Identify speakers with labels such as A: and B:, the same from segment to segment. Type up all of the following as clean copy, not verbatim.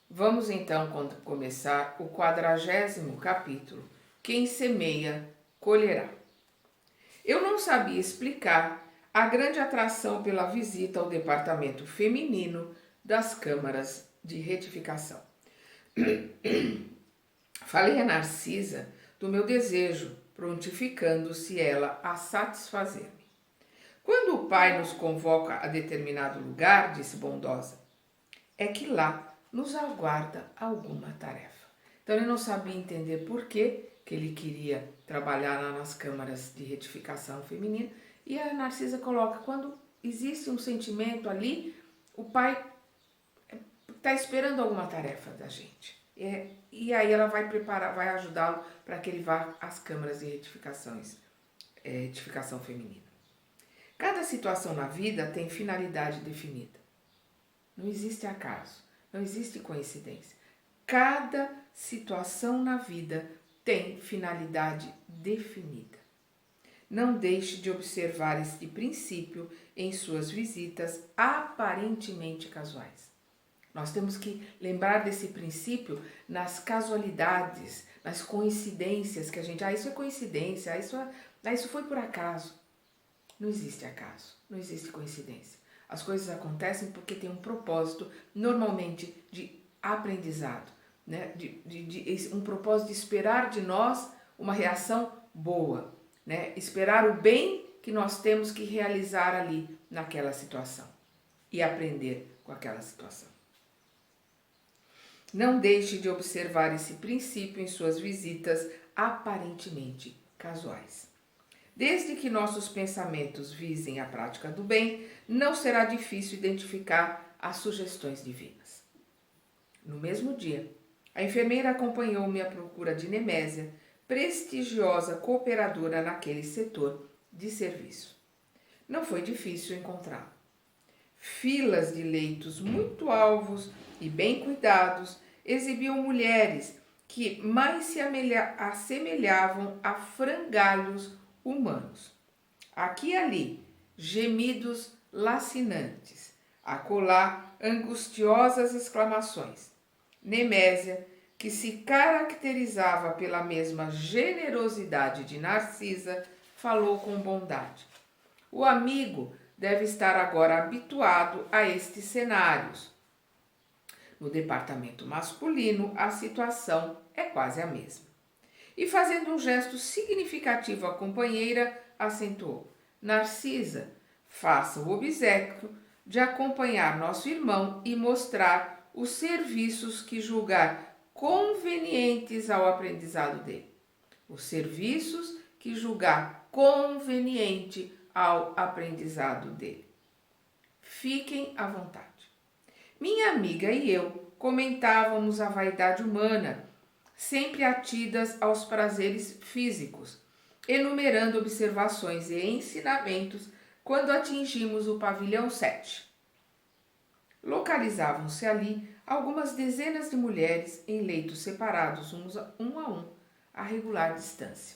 A: Vamos então começar o 40º capítulo. Quem semeia, colherá. Eu não sabia explicar a grande atração pela visita ao departamento feminino das câmaras de retificação. Falei a Narcisa do meu desejo, prontificando-se ela a satisfazer-me. Quando o pai nos convoca a determinado lugar, disse bondosa, é que lá nos aguarda alguma tarefa. Então ele não sabia entender por que ele queria trabalhar lá nas câmaras de retificação feminina. E a Narcisa coloca, quando existe um sentimento ali, o pai está esperando alguma tarefa da gente. E aí ela vai preparar, vai ajudá-lo para que ele vá às câmaras de retificação feminina. Cada situação na vida tem finalidade definida. Não existe acaso, não existe coincidência. Cada situação na vida tem finalidade definida. Não deixe de observar este princípio em suas visitas aparentemente casuais. Nós temos que lembrar desse princípio nas casualidades, nas coincidências que a gente... isso é coincidência, isso foi por acaso. Não existe acaso, não existe coincidência. As coisas acontecem porque tem um propósito, normalmente de aprendizado, né? Um propósito de esperar de nós uma reação boa, né? Esperar o bem que nós temos que realizar ali naquela situação e aprender com aquela situação. Não deixe de observar esse princípio em suas visitas aparentemente casuais. Desde que nossos pensamentos visem a prática do bem, não será difícil identificar as sugestões divinas. No mesmo dia, a enfermeira acompanhou-me à procura de Nemésia, prestigiosa cooperadora naquele setor de serviço. Não foi difícil encontrá-la. Filas de leitos muito alvos e bem cuidados exibiam mulheres que mais se assemelhavam a frangalhos humanos. Aqui e ali, gemidos lacinantes, acolá angustiosas exclamações. Nemésia, que se caracterizava pela mesma generosidade de Narcisa, falou com bondade. O amigo deve estar agora habituado a estes cenários. No departamento masculino, a situação é quase a mesma. E fazendo um gesto significativo à companheira, acentuou. Narcisa, faça o obséquio de acompanhar nosso irmão e mostrar os serviços que julgar convenientes ao aprendizado dele. Os serviços que julgar conveniente ao aprendizado dele. Fiquem à vontade. Minha amiga e eu comentávamos a vaidade humana, sempre atidas aos prazeres físicos, enumerando observações e ensinamentos quando atingimos o pavilhão 7. Localizavam-se ali algumas dezenas de mulheres em leitos separados um a um, a regular distância.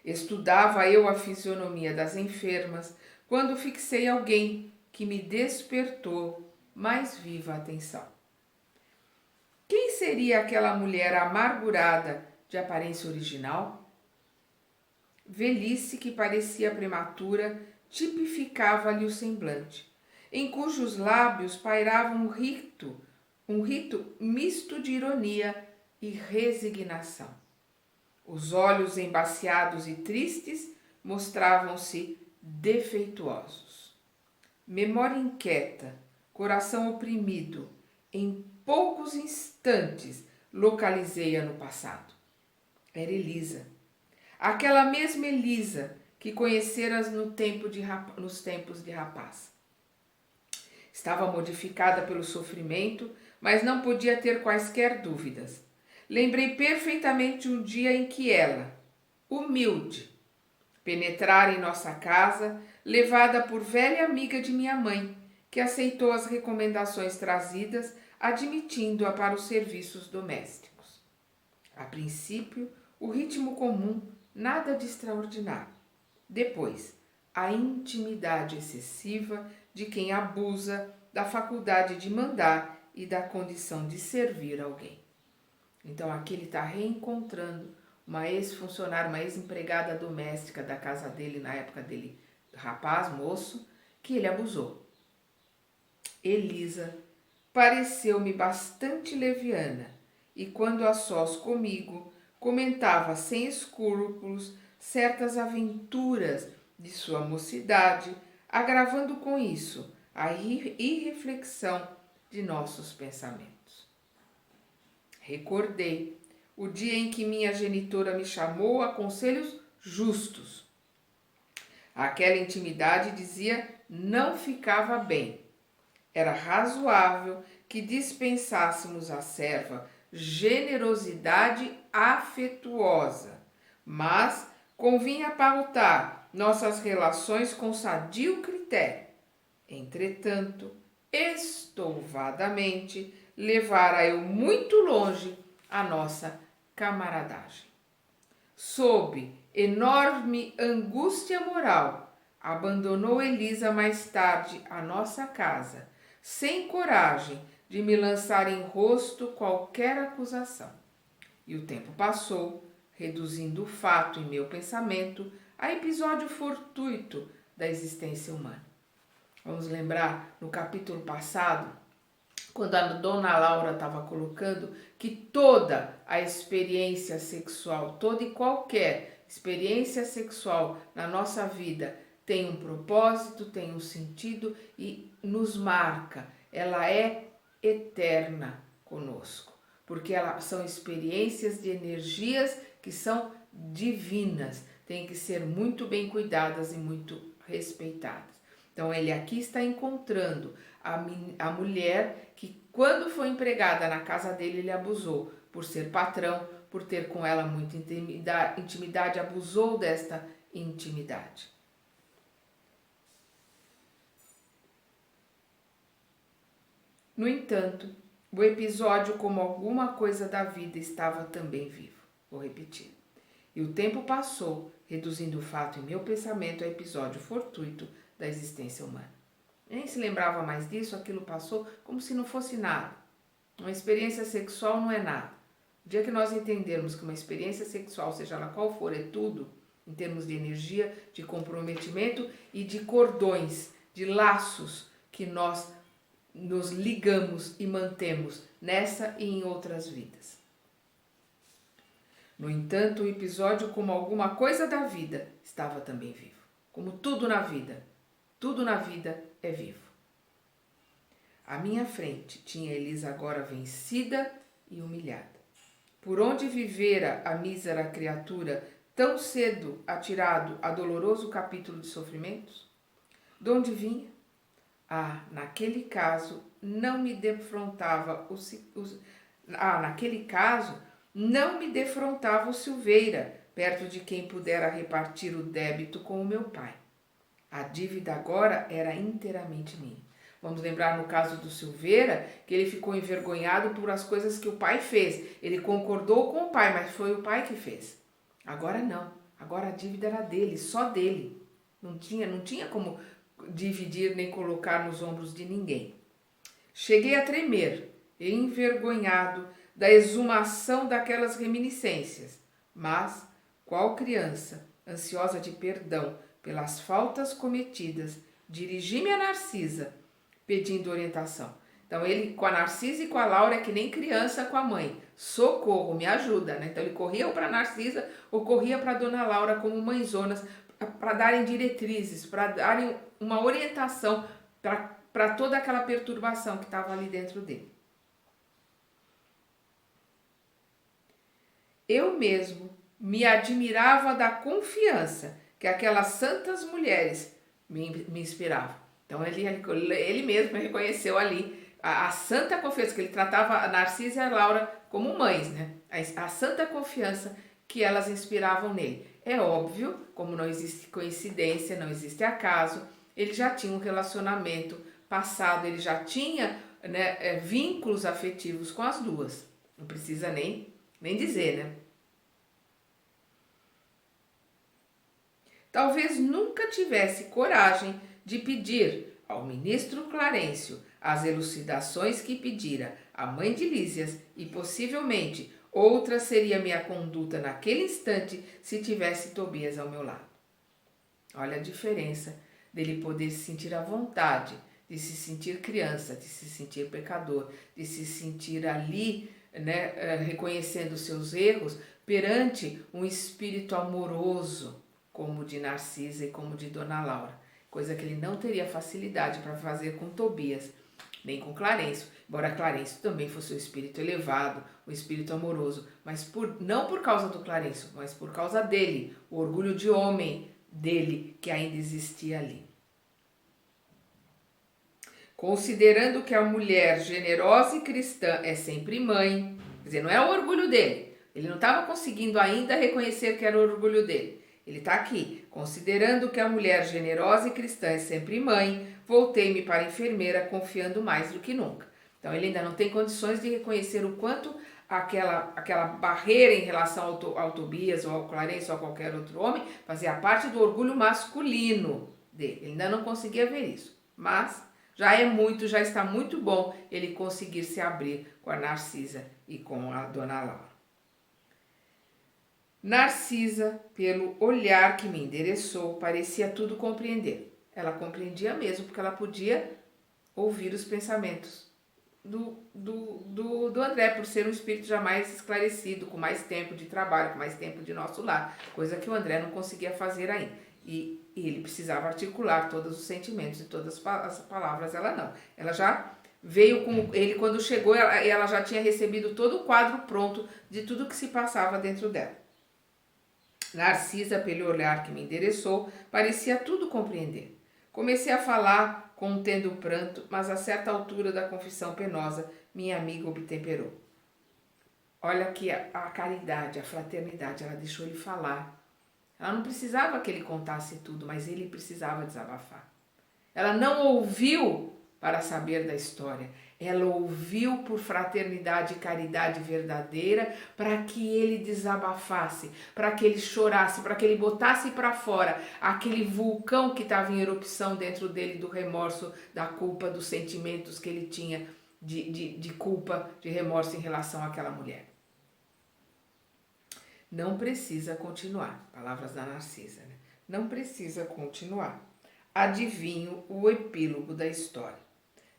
A: Estudava eu a fisionomia das enfermas quando fixei alguém que me despertou mais viva atenção. Quem seria aquela mulher amargurada de aparência original? Velhice que parecia prematura tipificava-lhe o semblante, em cujos lábios pairava um rito misto de ironia e resignação. Os olhos embaciados e tristes mostravam-se defeituosos. Memória inquieta, coração oprimido, em poucos instantes localizei-a no passado. Era Elisa. Aquela mesma Elisa que conheceras nos tempos de rapaz. Estava modificada pelo sofrimento, mas não podia ter quaisquer dúvidas. Lembrei perfeitamente um dia em que ela, humilde, penetrara em nossa casa, levada por velha amiga de minha mãe, que aceitou as recomendações trazidas, admitindo-a para os serviços domésticos. A princípio, o ritmo comum, nada de extraordinário. Depois, a intimidade excessiva de quem abusa da faculdade de mandar e da condição de servir alguém. Então aqui ele está reencontrando uma ex-funcionária, uma ex-empregada doméstica da casa dele, na época dele, rapaz, moço, que ele abusou. Elisa pareceu-me bastante leviana e, quando a sós comigo, comentava sem escrúpulos certas aventuras de sua mocidade, agravando com isso a irreflexão de nossos pensamentos. Recordei o dia em que minha genitora me chamou a conselhos justos. Aquela intimidade, dizia, não ficava bem. Era razoável que dispensássemos à serva generosidade afetuosa, mas convinha pautar nossas relações com sadio critério. Entretanto, estouvadamente, levara eu muito longe a nossa camaradagem. Sob enorme angústia moral, abandonou Elisa mais tarde a nossa casa, sem coragem de me lançar em rosto qualquer acusação. E o tempo passou, reduzindo o fato em meu pensamento a episódio fortuito da existência humana. Vamos lembrar, no capítulo passado, quando a dona Laura estava colocando que toda a experiência sexual, toda e qualquer experiência sexual na nossa vida tem um propósito, tem um sentido e nos marca. Ela é eterna conosco, porque são experiências de energias que são divinas, têm que ser muito bem cuidadas e muito respeitadas. Então ele aqui está encontrando a mulher que, quando foi empregada na casa dele, ele abusou, por ser patrão, por ter com ela muita intimidade, abusou desta intimidade. No entanto, o episódio, como alguma coisa da vida, estava também vivo. Vou repetir. E o tempo passou, reduzindo o fato em meu pensamento a episódio fortuito da existência humana. Nem se lembrava mais disso, aquilo passou como se não fosse nada. Uma experiência sexual não é nada. O dia que nós entendermos que uma experiência sexual, seja ela qual for, é tudo, em termos de energia, de comprometimento e de cordões, de laços que nós nos ligamos e mantemos nessa e em outras vidas. No entanto, o episódio, como alguma coisa da vida, estava também vivo. Como tudo na vida é vivo. À minha frente tinha Elisa agora vencida e humilhada. Por onde vivera a mísera criatura tão cedo atirado a doloroso capítulo de sofrimentos? De onde vinha? Naquele caso não me defrontava o Silveira, perto de quem pudera repartir o débito com o meu pai. A dívida agora era inteiramente minha. Vamos lembrar no caso do Silveira, que ele ficou envergonhado por as coisas que o pai fez. Ele concordou com o pai, mas foi o pai que fez. Agora não. Agora a dívida era dele, só dele. Não tinha como dividir nem colocar nos ombros de ninguém. Cheguei a tremer, envergonhado da exumação daquelas reminiscências, mas, qual criança, ansiosa de perdão pelas faltas cometidas, dirigi-me a Narcisa, pedindo orientação. Então ele com a Narcisa e com a Laura é que nem criança com a mãe. Socorro, me ajuda, né? Então ele corria para a Narcisa ou corria para a dona Laura como mãezonas para darem diretrizes, para darem uma orientação para toda aquela perturbação que estava ali dentro dele. Eu mesmo me admirava da confiança que aquelas santas mulheres me inspiravam. Então ele mesmo reconheceu ali a santa confiança, que ele tratava a Narcisa e a Laura como mães, né? A santa confiança que elas inspiravam nele. É óbvio, como não existe coincidência, não existe acaso, ele já tinha um relacionamento passado, ele já tinha, né, vínculos afetivos com as duas. Não precisa nem dizer, né? Talvez nunca tivesse coragem de pedir ao ministro Clarencio as elucidações que pedira a mãe de Lísias e possivelmente outra seria minha conduta naquele instante se tivesse Tobias ao meu lado. Olha a diferença dele poder se sentir à vontade, de se sentir criança, de se sentir pecador, de se sentir ali, né, reconhecendo seus erros perante um espírito amoroso como o de Narcisa e como o de Dona Laura, coisa que ele não teria facilidade para fazer com Tobias, nem com Clarencio, embora Clarencio também fosse um espírito elevado, um espírito amoroso, mas não por causa do Clarencio, mas por causa dele, o orgulho de homem dele que ainda existia ali. Considerando que a mulher generosa e cristã é sempre mãe, quer dizer, não é o orgulho dele, ele não estava conseguindo ainda reconhecer que era o orgulho dele. Ele está aqui, considerando que a mulher generosa e cristã é sempre mãe, voltei-me para a enfermeira confiando mais do que nunca. Então ele ainda não tem condições de reconhecer o quanto aquela barreira em relação ao Tobias ou ao Clarencio ou a qualquer outro homem fazia parte do orgulho masculino dele. Ele ainda não conseguia ver isso, mas já é muito, já está muito bom ele conseguir se abrir com a Narcisa e com a Dona Laura. Narcisa, pelo olhar que me endereçou, parecia tudo compreender. Ela compreendia mesmo, porque ela podia ouvir os pensamentos do André, por ser um espírito já mais esclarecido, com mais tempo de trabalho, com mais tempo de nosso lar, coisa que o André não conseguia fazer ainda. E ele precisava articular todos os sentimentos e todas as palavras, ela não. Ela já veio com ele, quando chegou, ela já tinha recebido todo o quadro pronto de tudo que se passava dentro dela. Narcisa, pelo olhar que me endereçou, parecia tudo compreender. Comecei a falar, contendo o pranto, mas a certa altura da confissão penosa, minha amiga obtemperou. Olha aqui a caridade, a fraternidade, ela deixou ele falar. Ela não precisava que ele contasse tudo, mas ele precisava desabafar. Ela não ouviu para saber da história. Ela ouviu por fraternidade e caridade verdadeira para que ele desabafasse, para que ele chorasse, para que ele botasse para fora aquele vulcão que estava em erupção dentro dele do remorso, da culpa, dos sentimentos que ele tinha de culpa, de remorso em relação àquela mulher. Não precisa continuar, palavras da Narcisa, né? Não precisa continuar. Adivinho o epílogo da história.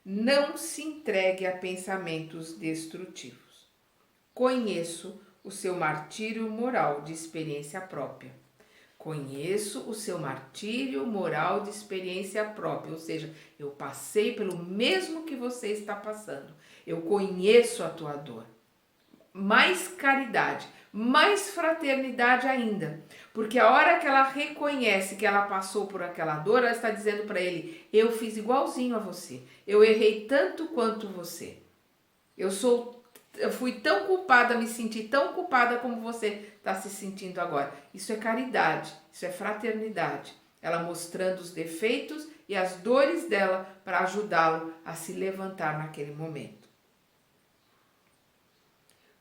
A: Não se entregue a pensamentos destrutivos. Conheço o seu martírio moral de experiência própria. Conheço o seu martírio moral de experiência própria, ou seja, eu passei pelo mesmo que você está passando. Eu conheço a tua dor. Mais caridade, mais fraternidade ainda, porque a hora que ela reconhece que ela passou por aquela dor, ela está dizendo para ele, eu fiz igualzinho a você, eu errei tanto quanto você, eu fui tão culpada, me senti tão culpada como você está se sentindo agora. Isso é caridade, isso é fraternidade, ela mostrando os defeitos e as dores dela para ajudá-lo a se levantar naquele momento.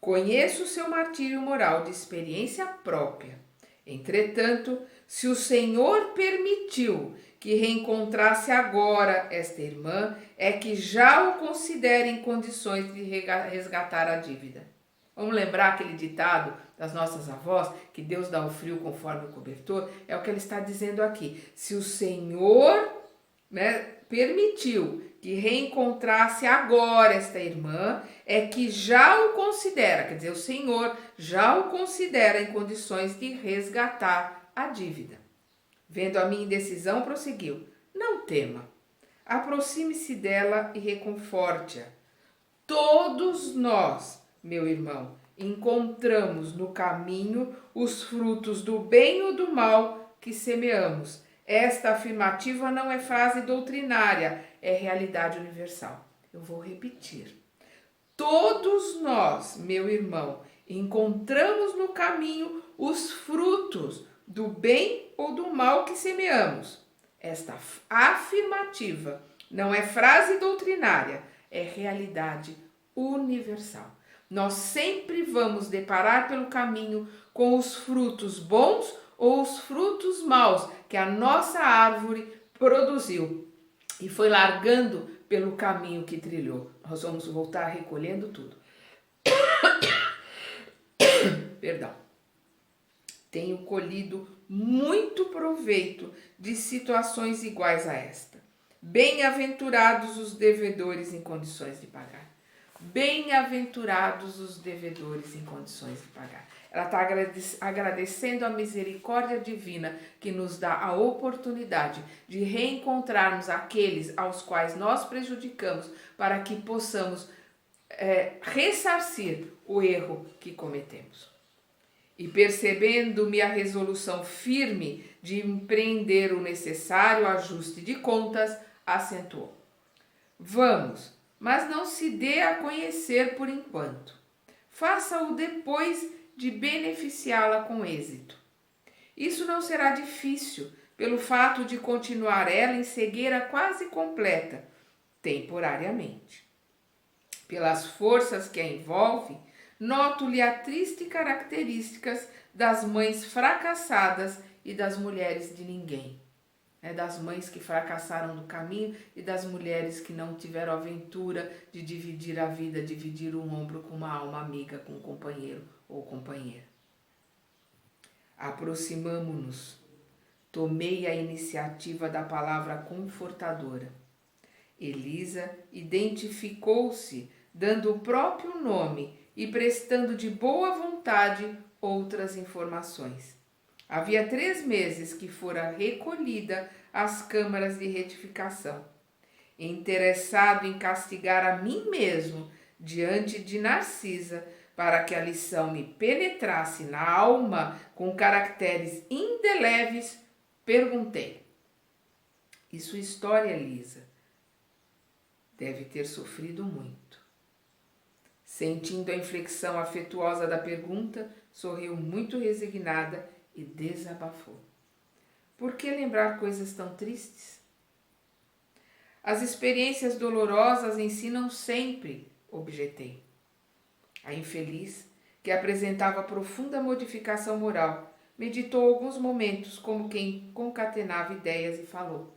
A: Conheço o seu martírio moral de experiência própria. Entretanto, se o Senhor permitiu que reencontrasse agora esta irmã, é que já o considera em condições de resgatar a dívida. Vamos lembrar aquele ditado das nossas avós, que Deus dá o frio conforme o cobertor? É o que ela está dizendo aqui. Se o Senhor, permitiu que reencontrasse agora esta irmã, é que já o considera, quer dizer, o Senhor já o considera em condições de resgatar a dívida. Vendo a minha indecisão, prosseguiu, não tema, aproxime-se dela e reconforte-a. Todos nós, meu irmão, encontramos no caminho os frutos do bem ou do mal que semeamos. Esta afirmativa não é frase doutrinária, é realidade universal. Eu vou repetir. Todos nós, meu irmão, encontramos no caminho os frutos do bem ou do mal que semeamos. Esta afirmativa não é frase doutrinária, é realidade universal. Nós sempre vamos deparar pelo caminho com os frutos bons ou os frutos maus que a nossa árvore produziu e foi largando pelo caminho que trilhou. Nós vamos voltar recolhendo tudo. Perdão. Tenho colhido muito proveito de situações iguais a esta. Bem-aventurados os devedores em condições de pagar. Bem-aventurados os devedores em condições de pagar. Ela está agradecendo a misericórdia divina que nos dá a oportunidade de reencontrarmos aqueles aos quais nós prejudicamos para que possamos ressarcir o erro que cometemos. E percebendo-me a resolução firme de empreender o necessário ajuste de contas, acentuou: vamos, mas não se dê a conhecer por enquanto. Faça-o depois de beneficiá-la com êxito. Isso não será difícil, pelo fato de continuar ela em cegueira quase completa, temporariamente. Pelas forças que a envolvem, noto-lhe a triste características das mães fracassadas e das mulheres de ninguém. Das mães que fracassaram no caminho e das mulheres que não tiveram a aventura de dividir a vida, dividir um ombro com uma alma amiga, com um companheiro ou companheira. Aproximamo-nos. Tomei a iniciativa da palavra confortadora. Elisa identificou-se, dando o próprio nome e prestando de boa vontade outras informações. Havia 3 meses que fora recolhida às câmaras de retificação. Interessado em castigar a mim mesmo diante de Narcisa, para que a lição me penetrasse na alma com caracteres indeléveis, perguntei: e sua história, Lisa? Deve ter sofrido muito. Sentindo a inflexão afetuosa da pergunta, sorriu muito resignada e desabafou. Por que lembrar coisas tão tristes? As experiências dolorosas ensinam sempre, objetei. A infeliz, que apresentava profunda modificação moral, meditou alguns momentos como quem concatenava ideias e falou: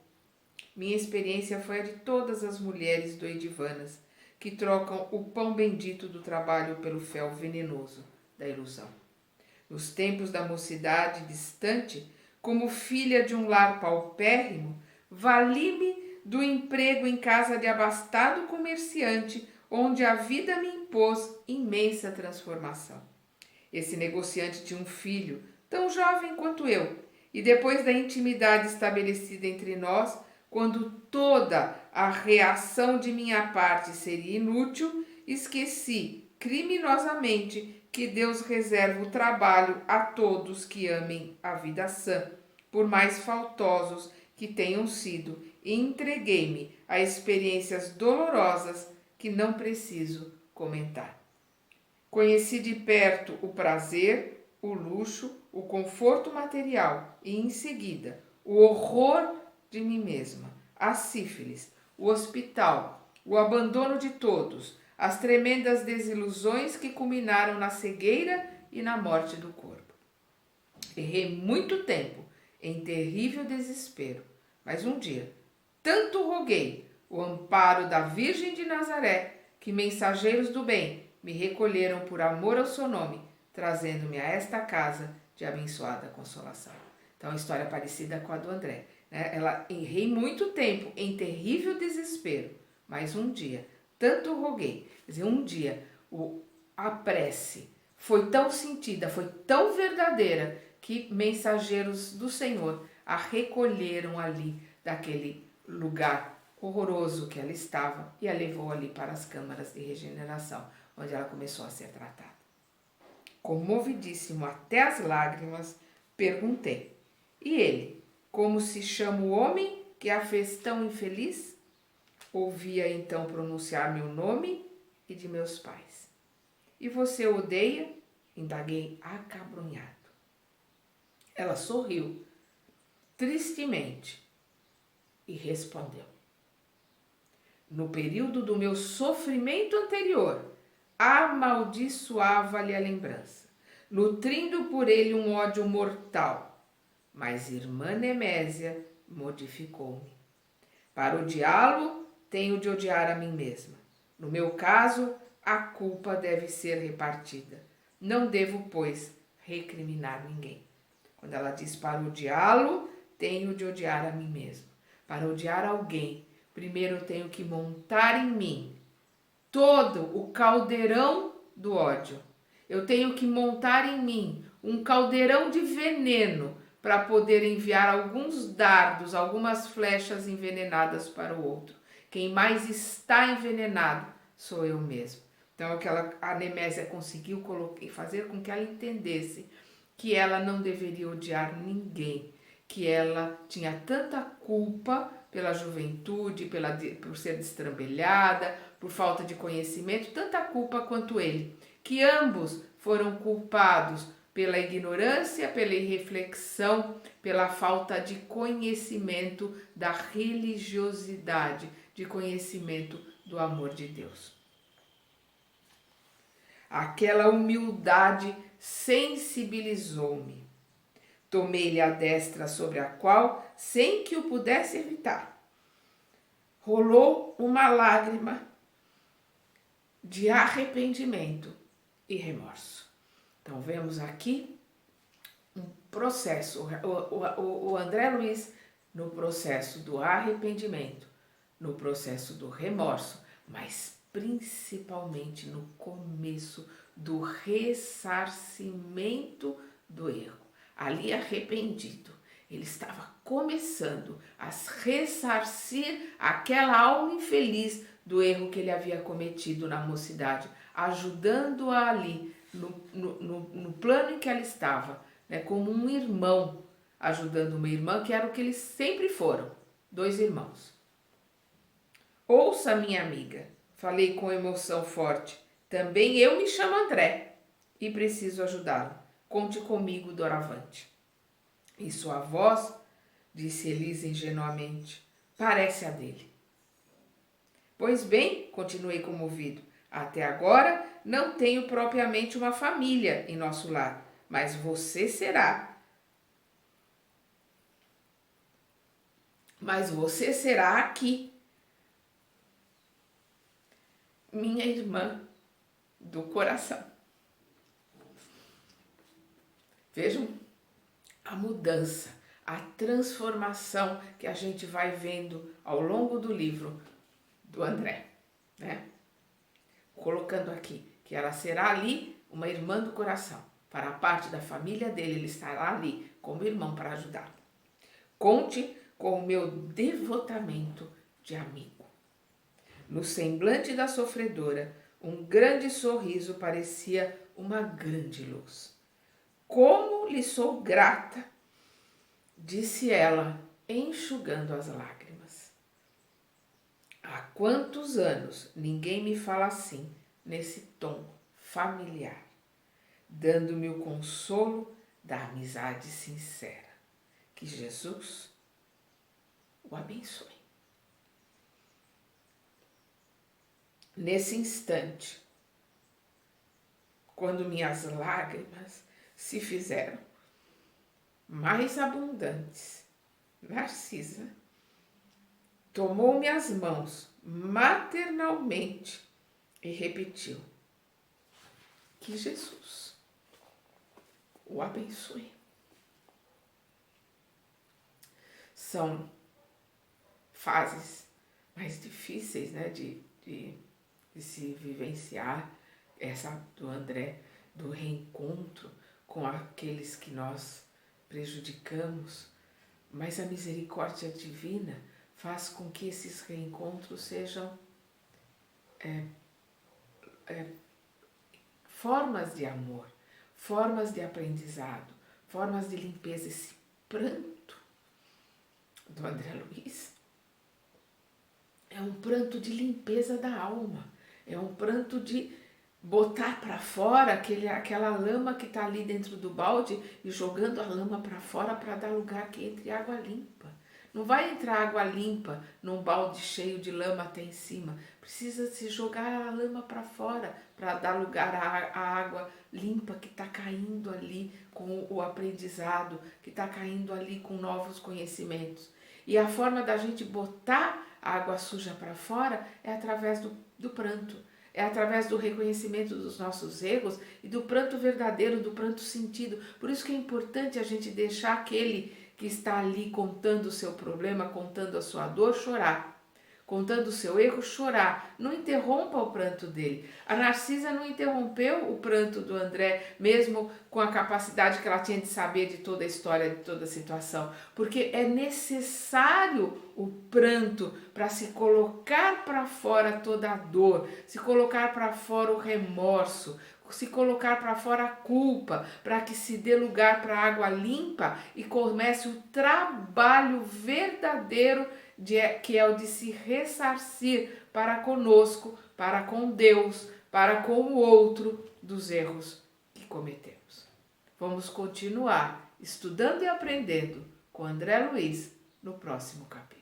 A: minha experiência foi a de todas as mulheres doidivanas que trocam o pão bendito do trabalho pelo fel venenoso da ilusão. Nos tempos da mocidade distante, como filha de um lar paupérrimo, vali-me do emprego em casa de abastado comerciante, onde a vida me impôs imensa transformação. Esse negociante tinha um filho, tão jovem quanto eu, e depois da intimidade estabelecida entre nós, quando toda a reação de minha parte seria inútil, esqueci criminosamente que Deus reserva o trabalho a todos que amem a vida sã, por mais faltosos que tenham sido, e entreguei-me a experiências dolorosas que não preciso comentar. Conheci de perto o prazer, o luxo, o conforto material e, em seguida, o horror de mim mesma, a sífilis, o hospital, o abandono de todos, as tremendas desilusões que culminaram na cegueira e na morte do corpo. Errei muito tempo em terrível desespero, mas um dia tanto roguei o amparo da Virgem de Nazaré que mensageiros do bem me recolheram por amor ao seu nome, trazendo-me a esta casa de abençoada consolação. Então, uma história parecida com a do André. Ela errei muito tempo em terrível desespero, mas um dia tanto roguei. Quer dizer, um dia a prece foi tão sentida, foi tão verdadeira, que mensageiros do Senhor a recolheram ali daquele lugar horroroso que ela estava e a levou ali para as câmaras de regeneração, onde ela começou a ser tratada. Comovidíssimo até as lágrimas, perguntei: e ele, como se chama o homem que a fez tão infeliz? Ouvia então pronunciar meu nome e de meus pais. E você o odeia? Indaguei acabrunhado. Ela sorriu tristemente e respondeu: no período do meu sofrimento anterior, amaldiçoava-lhe a lembrança, nutrindo por ele um ódio mortal. Mas irmã Nemésia modificou-me. Para odiá-lo, tenho de odiar a mim mesma. No meu caso, a culpa deve ser repartida. Não devo, pois, recriminar ninguém. Quando ela diz para odiá-lo, tenho de odiar a mim mesma. Para odiar alguém, primeiro eu tenho que montar em mim todo o caldeirão do ódio. Eu tenho que montar em mim um caldeirão de veneno para poder enviar alguns dardos, algumas flechas envenenadas para o outro. Quem mais está envenenado sou eu mesmo. Então, a Nemésia conseguiu fazer com que ela entendesse que ela não deveria odiar ninguém, que ela tinha tanta culpa pela juventude, por ser destrambelhada, por falta de conhecimento, tanta culpa quanto ele, que ambos foram culpados pela ignorância, pela irreflexão, pela falta de conhecimento da religiosidade, de conhecimento do amor de Deus. Aquela humildade sensibilizou-me. Tomei-lhe a destra sobre a qual, sem que o pudesse evitar, rolou uma lágrima de arrependimento e remorso. Então, vemos aqui um processo, o André Luiz no processo do arrependimento, no processo do remorso, mas principalmente no começo do ressarcimento do erro. Ali arrependido, ele estava começando a ressarcir aquela alma infeliz do erro que ele havia cometido na mocidade, ajudando-a ali no plano em que ela estava, né, como um irmão ajudando uma irmã, que era o que eles sempre foram, 2 irmãos. Ouça, minha amiga, falei com emoção forte, também eu me chamo André e preciso ajudá-lo. Conte comigo doravante. E sua voz, disse Elisa ingenuamente, parece a dele. Pois bem, continuei comovido, até agora não tenho propriamente uma família em nosso lar, mas você será. Mas você será aqui, minha irmã do coração. Vejam a mudança, a transformação que a gente vai vendo ao longo do livro do André, né? Colocando aqui que ela será ali uma irmã do coração. Para a parte da família dele, ele estará ali como irmão para ajudá-lo. Conte com o meu devotamento de amigo. No semblante da sofredora, um grande sorriso parecia uma grande luz. Como lhe sou grata, disse ela, enxugando as lágrimas. Há quantos anos ninguém me fala assim, nesse tom familiar, dando-me o consolo da amizade sincera. Que Jesus o abençoe. Nesse instante, quando minhas lágrimas se fizeram mais abundantes, Narcisa tomou minhas mãos maternalmente e repetiu: que Jesus o abençoe. São fases mais difíceis, né, de se vivenciar, essa do André, do reencontro com aqueles que nós prejudicamos, mas a misericórdia divina faz com que esses reencontros sejam formas de amor, formas de aprendizado, formas de limpeza. Esse pranto do André Luiz é um pranto de limpeza da alma, é um pranto de botar para fora aquela lama que está ali dentro do balde e jogando a lama para fora para dar lugar que entre água limpa. Não vai entrar água limpa num balde cheio de lama até em cima. Precisa se jogar a lama para fora para dar lugar à água limpa que está caindo ali com o aprendizado, que está caindo ali com novos conhecimentos. E a forma da gente botar a água suja para fora é através do pranto. É através do reconhecimento dos nossos erros e do pranto verdadeiro, do pranto sentido. Por isso que é importante a gente deixar aquele que está ali contando o seu problema, contando a sua dor, chorar. Contando o seu erro, chorar. Não interrompa o pranto dele. A Narcisa não interrompeu o pranto do André, mesmo com a capacidade que ela tinha de saber de toda a história, de toda a situação. Porque é necessário o pranto para se colocar para fora toda a dor, se colocar para fora o remorso, se colocar para fora a culpa, para que se dê lugar para a água limpa e comece o trabalho verdadeiro que é o de se ressarcir para conosco, para com Deus, para com o outro dos erros que cometemos. Vamos continuar estudando e aprendendo com André Luiz no próximo capítulo.